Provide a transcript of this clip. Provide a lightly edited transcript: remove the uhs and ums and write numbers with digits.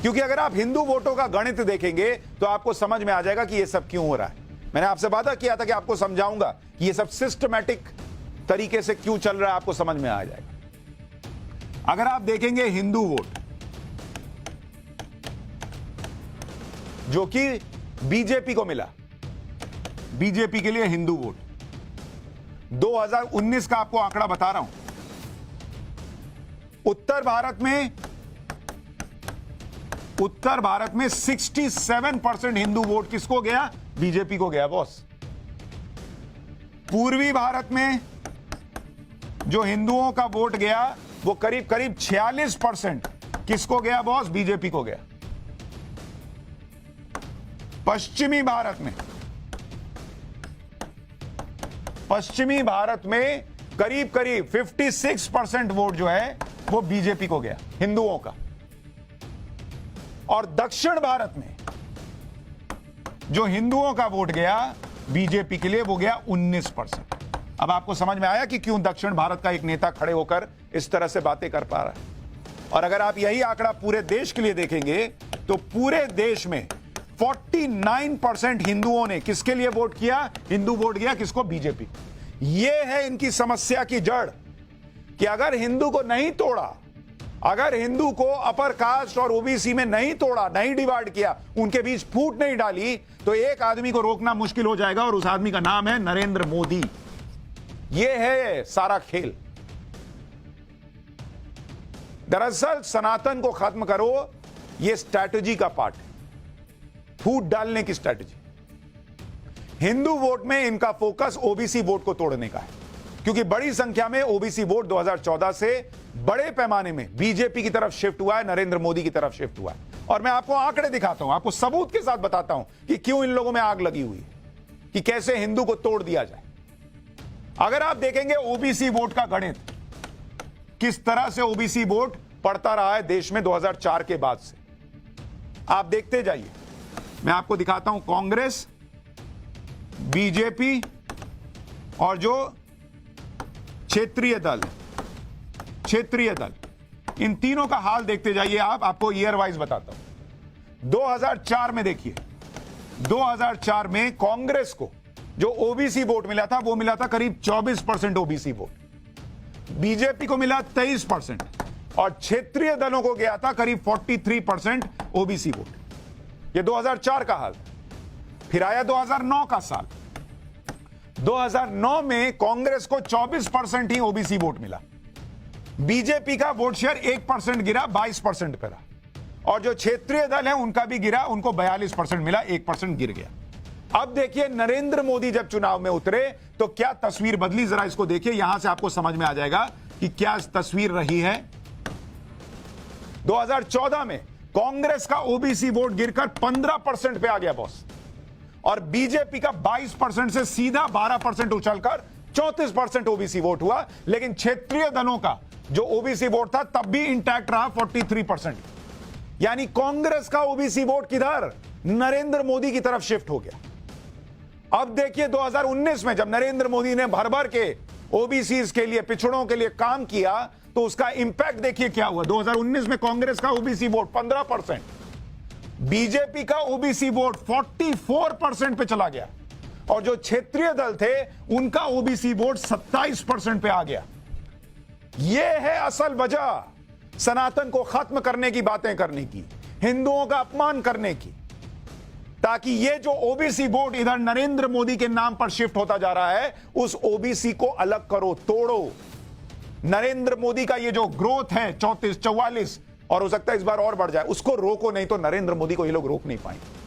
क्योंकि अगर आप हिंदू वोटों का गणित देखेंगे तो आपको समझ में आ जाएगा कि यह सब क्यों हो रहा है। मैंने आपसे वादा किया था कि आपको समझाऊंगा कि यह सब सिस्टमैटिक तरीके से क्यों चल रहा है, आपको समझ में आ जाएगा। अगर आप देखेंगे हिंदू वोट जो कि बीजेपी को मिला, बीजेपी के लिए हिंदू वोट 2019 का आपको आंकड़ा बता रहा हूं। उत्तर भारत में 67% हिंदू वोट किसको गया? बीजेपी को गया बॉस। पूर्वी भारत में जो हिंदुओं का वोट गया वो करीब करीब 46% किसको गया बॉस? बीजेपी को गया। पश्चिमी भारत में करीब करीब 56% वोट जो है वो बीजेपी को गया हिंदुओं का। और दक्षिण भारत में जो हिंदुओं का वोट गया बीजेपी के लिए वो गया 19%। अब आपको समझ में आया कि क्यों दक्षिण भारत का एक नेता खड़े होकर इस तरह से बातें कर पा रहा है। और अगर आप यही आंकड़ा पूरे देश के लिए देखेंगे तो पूरे देश में 49% हिंदुओं ने किसके लिए वोट किया? हिंदू वोट गया किसको? बीजेपी। यह है इनकी समस्या की जड़ कि अगर हिंदू को नहीं तोड़ा, अगर हिंदू को अपर कास्ट और ओबीसी में नहीं तोड़ा, नहीं डिवाइड किया, उनके बीच फूट नहीं डाली, तो एक आदमी को रोकना मुश्किल हो जाएगा और उस आदमी का नाम है नरेंद्र मोदी। यह है सारा खेल। दरअसल सनातन को खत्म करो, यह स्ट्रैटेजी का पार्ट है, फूट डालने की स्ट्रैटेजी। हिंदू वोट में इनका फोकस ओबीसी वोट को तोड़ने का है, क्योंकि बड़ी संख्या में ओबीसी वोट 2014 से बड़े पैमाने में बीजेपी की तरफ शिफ्ट हुआ है, नरेंद्र मोदी की तरफ शिफ्ट हुआ है। और मैं आपको आंकड़े दिखाता हूं, आपको सबूत के साथ बताता हूं कि क्यों इन लोगों में आग लगी हुई है, कि कैसे हिंदू को तोड़ दिया जाए। अगर आप देखेंगे ओबीसी वोट का गणित, किस तरह से ओबीसी वोट पड़ता रहा है देश में 2004 के बाद से, आप देखते जाइए। मैं आपको दिखाता हूं कांग्रेस, बीजेपी और जो क्षेत्रीय दल, इन तीनों का हाल देखते जाइए। आपको ईयर वाइज बताता हूं। 2004 में देखिए, 2004 में कांग्रेस को जो ओबीसी वोट मिला था वो मिला था करीब 24% ओबीसी वोट, बीजेपी को मिला 23% और क्षेत्रीय दलों को गया था करीब 43% ओबीसी वोट। ये 2004 का हाल। फिर आया 2009 का साल। 2009 में कांग्रेस को 24% ही ओबीसी वोट मिला, बीजेपी का वोट शेयर 1% गिरा, 22% पे रहा, और जो क्षेत्रीय दल है उनका भी गिरा, उनको 42% मिला, 1% गिर गया। अब देखिए नरेंद्र मोदी जब चुनाव में उतरे तो क्या तस्वीर बदली, जरा इसको देखिए, यहां से आपको समझ में आ जाएगा कि क्या तस्वीर रही है। 2014 में कांग्रेस का ओबीसी वोट गिरकर 15% पे आ गया बॉस, और बीजेपी का 22% से सीधा 12% उछलकर 34% ओबीसी वोट हुआ। लेकिन क्षेत्रीय दलों का जो ओबीसी वोट था तब भी इंटैक्ट रहा 43%। यानी कांग्रेस का ओबीसी वोट किधर? नरेंद्र मोदी की तरफ शिफ्ट हो गया। अब देखिए 2019 में जब नरेंद्र मोदी ने भर भर के ओबीसी के लिए, पिछड़ों के लिए काम किया, तो उसका इंपैक्ट देखिए क्या हुआ। 2019 में कांग्रेस का ओबीसी वोट 15%, बीजेपी का ओबीसी वोट 44% पे चला गया, और जो क्षेत्रीय दल थे उनका ओबीसी वोट 27% पे आ गया। यह है असल वजह सनातन को खत्म करने की, बातें करने की, हिंदुओं का अपमान करने की, ताकि ये जो ओबीसी वोट इधर नरेंद्र मोदी के नाम पर शिफ्ट होता जा रहा है, उस ओबीसी को अलग करो, तोड़ो। नरेंद्र मोदी का ये जो ग्रोथ है 34, 44, और हो सकता है इस बार और बढ़ जाए, उसको रोको, नहीं तो नरेंद्र मोदी को ये लोग रोक नहीं पाएंगे।